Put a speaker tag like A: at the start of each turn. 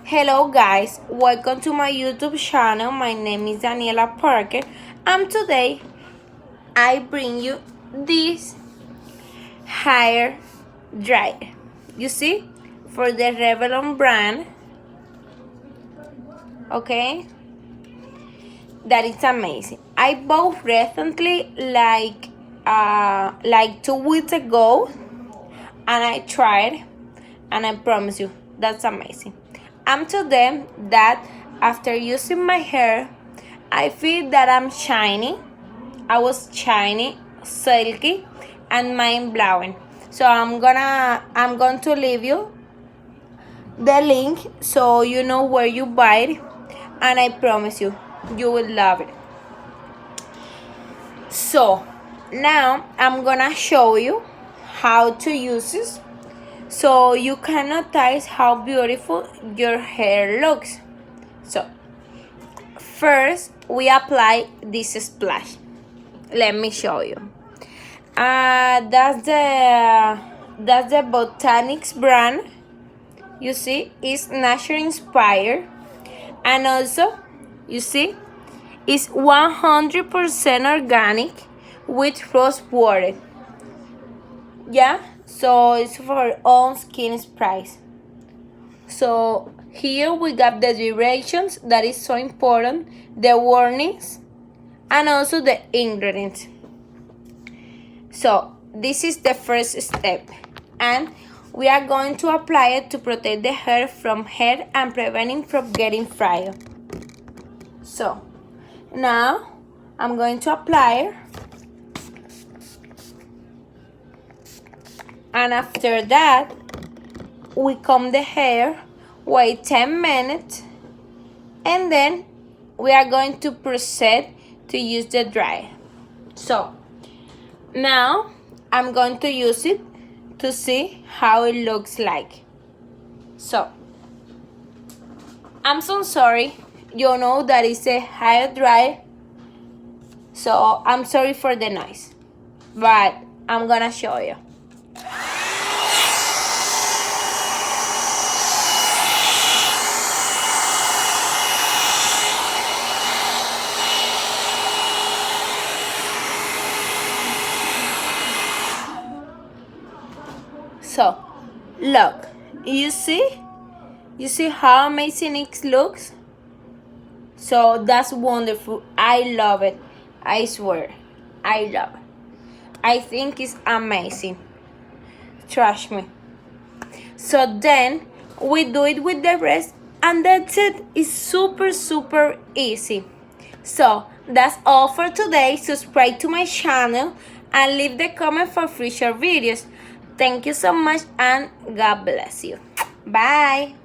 A: Hello guys, welcome to my YouTube channel. My name is Daniela Parker and today I bring you this hair dryer. You see, for the Revlon brand. Okay, that is amazing. I bought recently like 2 weeks ago and I tried and I promise you that's amazing. I'm to them that after using my hair, I feel that I'm shiny. I was shiny, silky, and mind blowing. So I'm going to leave you the link so you know where you buy it, and I promise you, you will love it. So now I'm gonna show you how to use this so you can notice how beautiful your hair looks. So first we apply this splash. Let me show you. That's the Botanics brand. You see, it's nature inspired, and also you see it's 100% organic with rose water. Yeah, so it's for our own skin price. So here we got the directions, that is so important, the warnings, and also the ingredients. So this is the first step, and we are going to apply it to protect the hair from hair and preventing from getting fried. So now I'm going to apply it, and after that we comb the hair, wait 10 minutes, and then we are going to proceed to use the dryer. So now I'm going to use it to see how it looks like. So I'm so sorry, you know that it's a hair dryer, so I'm sorry for the noise, but I'm gonna show you. So look, you see how amazing it looks? So that's wonderful. I love it. I swear, I love it. I think it's amazing. Trust me. So then we do it with the rest, and that's it. It's super easy. So that's all for today. Subscribe to my channel and leave the comment for future videos. Thank you so much and God bless you. Bye.